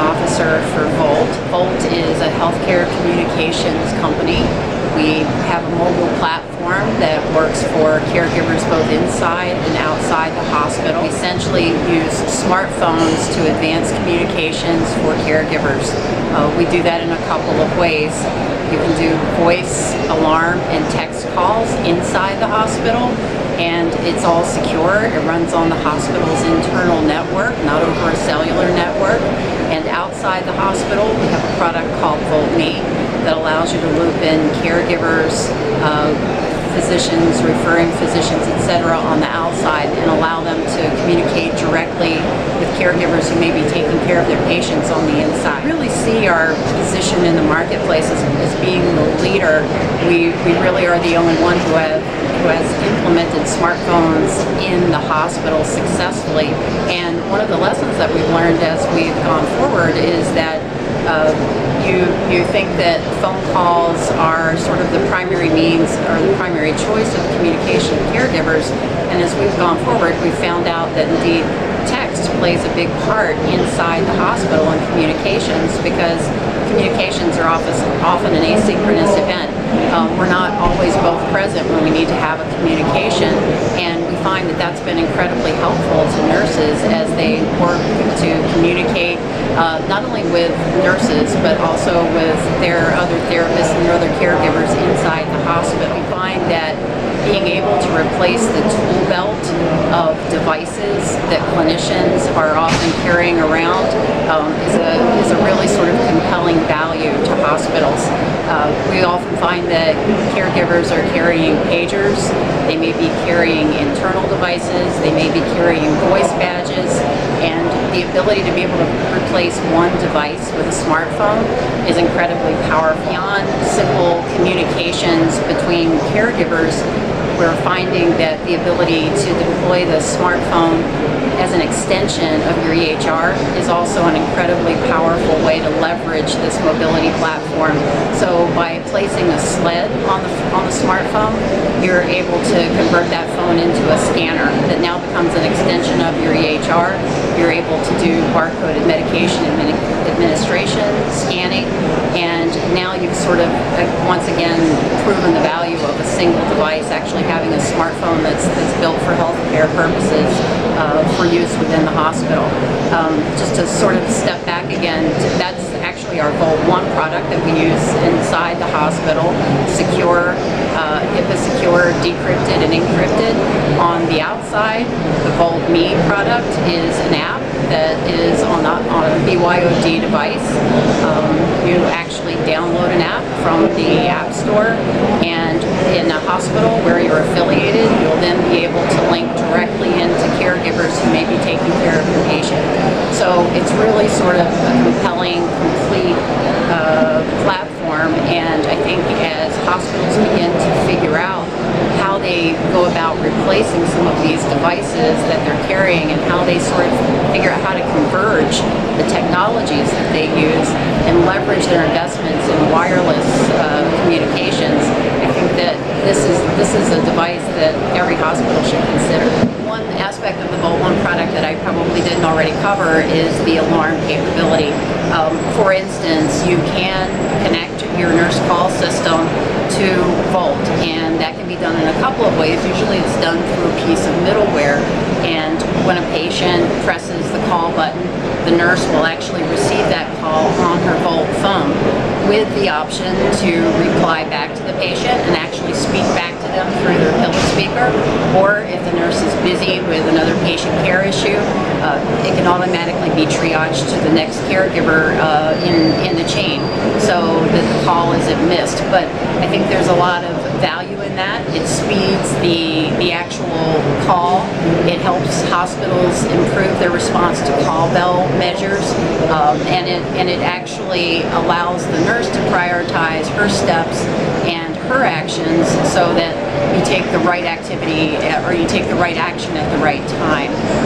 officer for Voalte. Voalte is a healthcare communications company. We have a mobile platform that works for caregivers both inside and outside the hospital. We essentially use smartphones to advance communications for caregivers. We do that in a couple of ways. You can do voice, alarm, and text calls inside the hospital, and it's all secure. It runs on the hospital's internal network, not over a cellular network. And outside the hospital, we have a product called Voalte that allows you to loop in caregivers, physicians, referring physicians, etc. on the outside and allow them to communicate directly with caregivers who may be taking care of their patients on the inside. We really see our position in the marketplace as being the leader. We really are the only one who has implemented smartphones in the hospital successfully. And one of the lessons that we've learned as we've gone forward is that you think that phone calls are sort of the primary means or the primary choice of communication with caregivers, and as we've gone forward, we've found out that indeed text plays a big part inside the hospital in communications, because communications are often an asynchronous event. We're not always both present when we need to have a communication, and we find that that's been incredibly helpful to nurses as they work to communicate not only with nurses but also with their other therapists and their other caregivers inside the hospital. We find that being able to replace the tool belt of devices that clinicians are often carrying around is a really sort of compelling value to hospitals. We often find that caregivers are carrying pagers, they may be carrying internal devices, they may be carrying voice badges, and the ability to be able to replace one device with a smartphone is incredibly powerful. Beyond simple communications between caregivers, we're finding that the ability to deploy the smartphone as an extension of your EHR is also an incredibly powerful way to leverage this mobility platform. So by placing a sled on the smartphone, you're able to convert that phone into a scanner that now becomes an extension of your EHR. You're able to do barcoded medication administration, scanning, and now you've sort of once again proven the value of a single device, actually having a smartphone that's built for healthcare purposes for use within the hospital. Just to sort of step back again, that's actually our Voalte 1 product that we use inside the hospital, secure, HIPAA secure, decrypted and encrypted. On the outside, the Voalte Me product is an app that is on a BYOD device. You actually download an app from the App Store, and in a hospital where you're affiliated, you'll then be able to link directly into caregivers who may be taking care of your patient. So it's really sort of a compelling, complete platform, and I think as hospitals begin to figure out how they go about replacing some of these devices that they're carrying and how they sort of figure out how to converge the technologies that they use and leverage their investments in wireless communications, I think that this is a device that every hospital should consider. One aspect of the Voalte 1 product that I probably didn't already cover is the alarm capability. For instance, you can connect your nurse call system to Voalte, and that can be done in a couple of ways. Usually it's done through a piece of middleware, and when a patient presses the call button, the nurse will actually receive that call on her Voalte phone with the option to reply back to the patient and actually speak back to them through their pillow speaker, or if the nurse is busy with another patient care issue, it can automatically be triaged to the next caregiver in the chain so that the call isn't missed. But I think there's a lot of value in that. It speeds the actual call. It helps hospitals improve their response to call bell measures, and it actually allows the nurse to prioritize her steps and her actions so that you take the right activity or you take the right action at the right time.